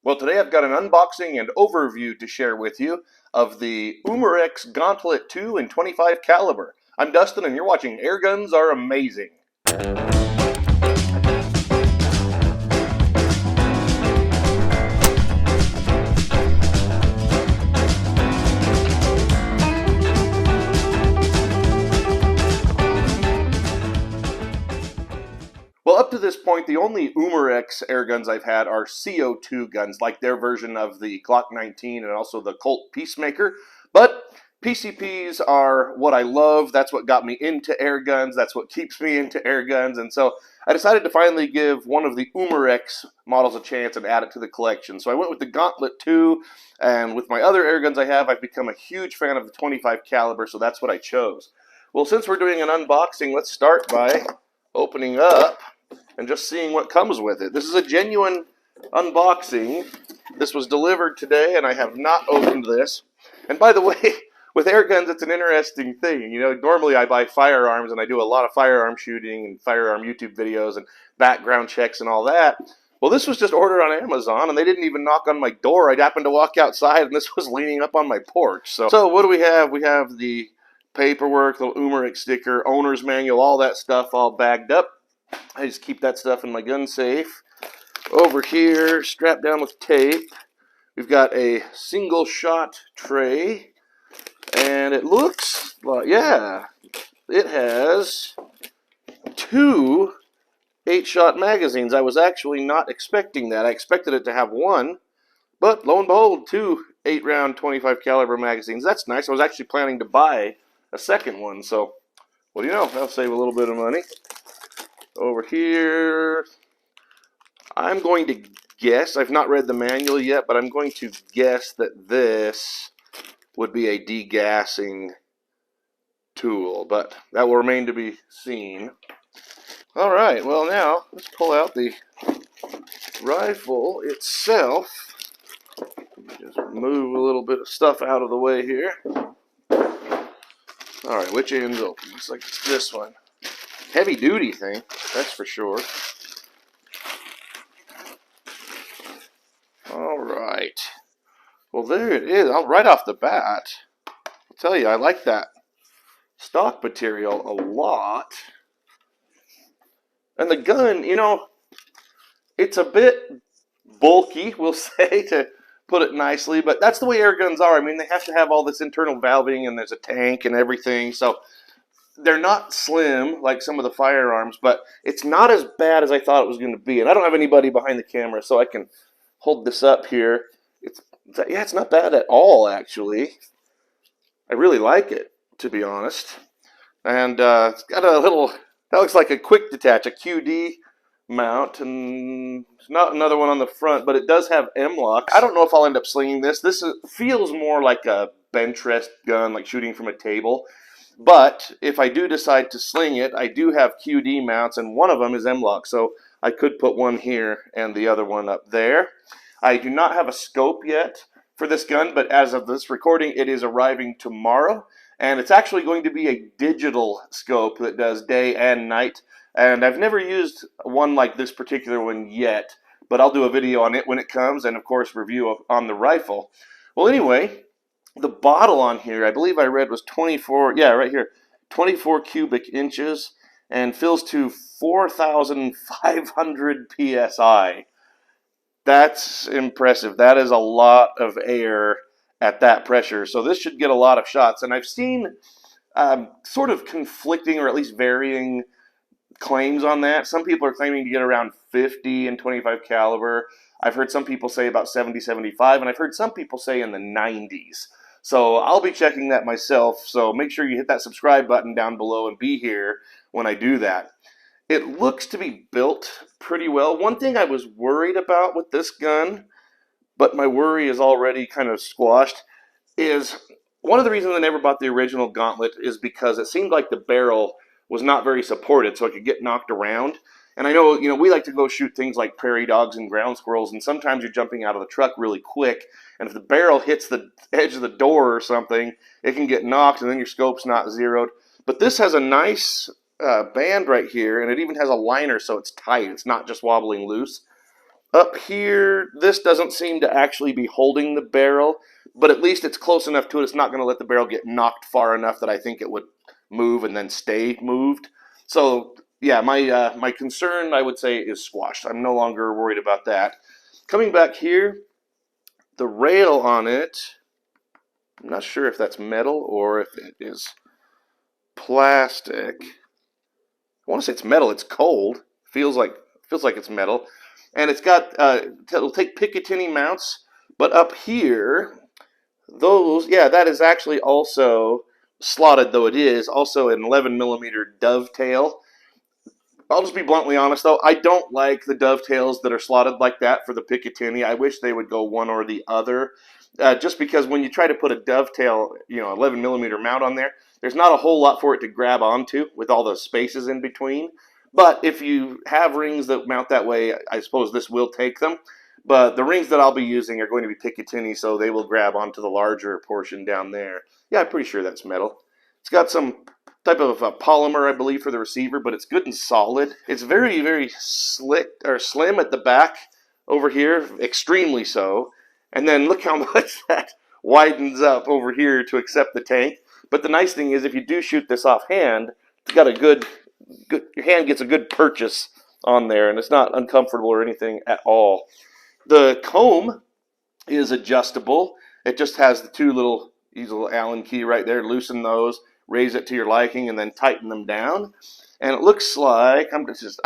Well, today I've got an unboxing and overview to share with you of the Umarex Gauntlet 2 and 25 caliber. I'm Dustin and you're watching Airguns Are Amazing. Well, up to this point, the only Umarex air guns I've had are CO2 guns, like their version of the Glock 19 and also the Colt Peacemaker. But PCPs are what I love. That's what got me into air guns. That's what keeps me into air guns. And so I decided to finally give one of the Umarex models a chance and add it to the collection. So I went with the Gauntlet 2, and with my other air guns I have, I've become a huge fan of the 25 caliber, so that's what I chose. Well, since we're doing an unboxing, let's start by opening up and just seeing what comes with it. This is a genuine unboxing. This was delivered today, and I have not opened this. And by the way, with air guns, it's an interesting thing. You know, normally I buy firearms, and I do a lot of firearm shooting and firearm YouTube videos and background checks and all that. Well, this was just ordered on Amazon, and they didn't even knock on my door. I happened to walk outside, and this was leaning up on my porch. So what do we have? We have the paperwork, the Umarex sticker, owner's manual, all that stuff all bagged up. I just keep that stuff in my gun safe. Over here, strapped down with tape, we've got a single shot tray, and it looks like, yeah, it has two 8-shot magazines. I was actually not expecting that. I expected it to have one, but lo and behold, two 8-round 25 caliber magazines. That's nice. I was actually planning to buy a second one, so what do you know? That'll save a little bit of money. Over here, I'm going to guess, I've not read the manual yet, but I'm going to guess that this would be a degassing tool, but that will remain to be seen. Alright, well now, let's pull out the rifle itself. Just move a little bit of stuff out of the way here. Alright, which end's open? Looks like it's this one. Heavy duty thing, that's for sure. Alright. Well, there it is. Right off the bat, I'll tell you, I like that stock material a lot. And the gun, you know, it's a bit bulky, we'll say, to put it nicely, but that's the way air guns are. I mean, they have to have all this internal valving, and there's a tank and everything, so they're not slim like some of the firearms, but it's not as bad as I thought it was going to be. And I don't have anybody behind the camera, so I can hold this up here. It's not bad at all, actually. I really like it, to be honest. And it's got a little, that looks like a quick detach, a QD mount, and there's not another one on the front, but it does have M-locks. I don't know if I'll end up slinging this. This feels more like a bench rest gun, like shooting from a table. But if I do decide to sling it, I do have QD mounts, and one of them is M-lock, so I could put one here and the other one up there. I do not have a scope yet for this gun, but as of this recording, it is arriving tomorrow, and it's actually going to be a digital scope that does day and night, and I've never used one like this particular one yet, but I'll do a video on it when it comes, and of course review on the rifle. Well, anyway, the bottle on here, I believe I read, was 24, yeah, right here, 24 cubic inches, and fills to 4,500 PSI. That's impressive. That is a lot of air at that pressure. So this should get a lot of shots. And I've seen sort of conflicting or at least varying claims on that. Some people are claiming to get around 50 in 25 caliber. I've heard some people say about 70, 75, and I've heard some people say in the 90s. So I'll be checking that myself, so make sure you hit that subscribe button down below and be here when I do that. It looks to be built pretty well. One thing I was worried about with this gun, but my worry is already kind of squashed, is one of the reasons I never bought the original Gauntlet is because it seemed like the barrel was not very supported, so it could get knocked around. And I know, you know, we like to go shoot things like prairie dogs and ground squirrels, and sometimes you're jumping out of the truck really quick, and if the barrel hits the edge of the door or something, it can get knocked, and then your scope's not zeroed. But this has a nice band right here, and it even has a liner, so it's tight. It's not just wobbling loose. Up here, this doesn't seem to actually be holding the barrel, but at least it's close enough to it. It's not going to let the barrel get knocked far enough that I think it would move and then stay moved. So yeah, my concern, I would say, is squashed. I'm no longer worried about that. Coming back here, the rail on it, I'm not sure if that's metal or if it is plastic. I want to say it's metal. It's cold. Feels like it's metal, and it's got it'll take Picatinny mounts. But up here, those, yeah, that is actually also slotted, though it is also an 11mm dovetail. I'll just be bluntly honest, though. I don't like the dovetails that are slotted like that for the Picatinny. I wish they would go one or the other. Just because when you try to put a dovetail, 11mm mount on there, there's not a whole lot for it to grab onto with all the spaces in between. But if you have rings that mount that way, I suppose this will take them. But the rings that I'll be using are going to be Picatinny, so they will grab onto the larger portion down there. Yeah, I'm pretty sure that's metal. It's got some type of polymer, I believe, for the receiver, but it's good and solid. It's very, very slick or slim at the back over here, extremely so. And then look how much that widens up over here to accept the tank. But the nice thing is, if you do shoot this offhand, it's got a good, your hand gets a good purchase on there, and it's not uncomfortable or anything at all. The comb is adjustable. It just has the two little, use a little Allen key right there, loosen those, raise it to your liking, and then tighten them down. And it looks like, I'm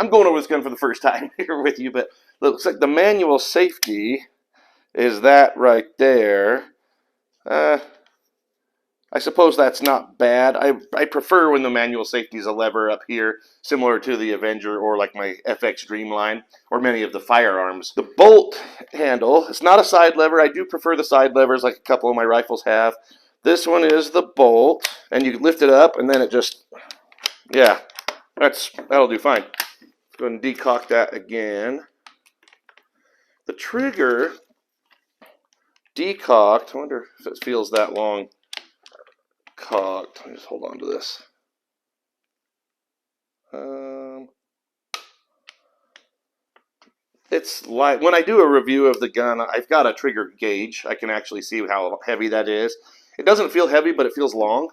going over this gun for the first time here with you, but it looks like the manual safety is that right there. I suppose that's not bad. I prefer when the manual safety is a lever up here, similar to the Avenger or like my FX Dreamline or many of the firearms. The bolt handle, it's not a side lever. I do prefer the side levers like a couple of my rifles have. This one is the bolt, and you lift it up, and then it just, yeah, that'll do fine. Go ahead and decock that again. The trigger, decocked. I wonder if it feels that long cocked. Let me just hold on to this. It's like when I do a review of the gun, I've got a trigger gauge. I can actually see how heavy that is. It doesn't feel heavy, but it feels long.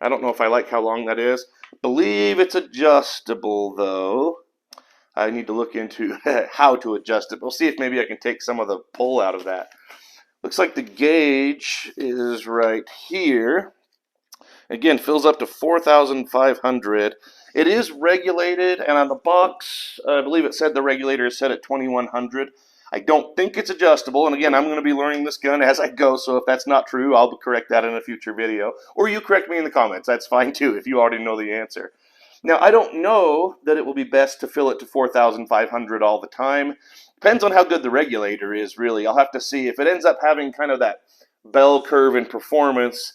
I don't know if I like how long that is. Believe it's adjustable, though. I need to look into how to adjust it. We'll see if maybe I can take some of the pull out of that. Looks like the gauge is right here. Again, fills up to 4,500. It is regulated, and on the box, I believe it said the regulator is set at 2,100. I don't think it's adjustable, and again, I'm going to be learning this gun as I go, so if that's not true, I'll correct that in a future video. Or you correct me in the comments. That's fine, too, if you already know the answer. Now, I don't know that it will be best to fill it to 4,500 all the time. Depends on how good the regulator is, really. I'll have to see. If it ends up having kind of that bell curve in performance,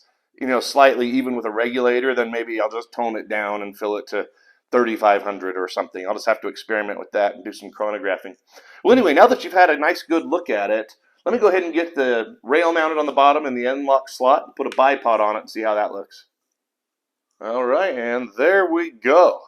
slightly even with a regulator, then maybe I'll just tone it down and fill it to 3,500 or something. I'll just have to experiment with that and do some chronographing. Well, anyway, now that you've had a nice good look at it, let me go ahead and get the rail mounted on the bottom and the end lock slot and put a bipod on it and see how that looks. All right, and there we go.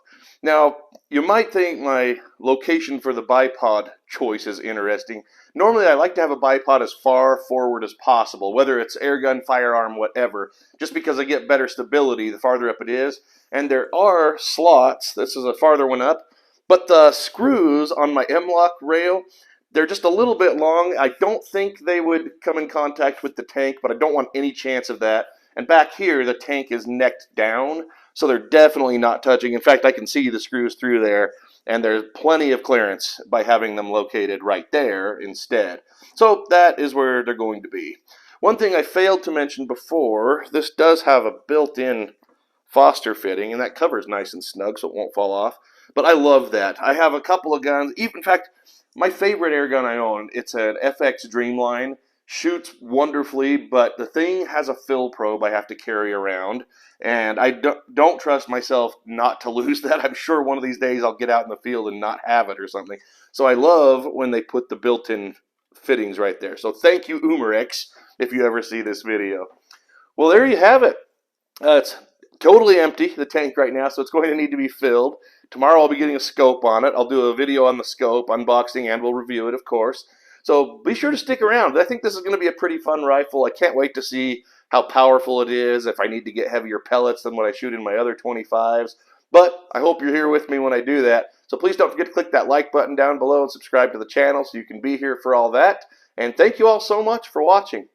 Now, you might think my location for the bipod choice is interesting. Normally, I like to have a bipod as far forward as possible, whether it's airgun, firearm, whatever, just because I get better stability the farther up it is. And there are slots. This is a farther one up. But the screws on my M-lock rail, they're just a little bit long. I don't think they would come in contact with the tank, but I don't want any chance of that. And back here, the tank is necked down, so they're definitely not touching. In fact, I can see the screws through there, and there's plenty of clearance by having them located right there instead. So that is where they're going to be. One thing I failed to mention before, this does have a built-in Foster fitting, and that cover is nice and snug, so it won't fall off. But I love that. I have a couple of guns. In fact, my favorite air gun I own, it's an FX Dreamline. Shoots wonderfully, but the thing has a fill probe I have to carry around, and I don't trust myself not to lose that. I'm sure one of these days I'll get out in the field and not have it or something. So I love when they put the built-in fittings right there. So thank you, Umarex, if you ever see this video. Well, there you have it. It's totally empty, the tank right now, so it's going to need to be filled. Tomorrow I'll be getting a scope on it. I'll do a video on the scope, unboxing, and we'll review it, of course. So be sure to stick around. I think this is going to be a pretty fun rifle. I can't wait to see how powerful it is, if I need to get heavier pellets than what I shoot in my other 25s. But I hope you're here with me when I do that. So please don't forget to click that like button down below and subscribe to the channel so you can be here for all that. And thank you all so much for watching.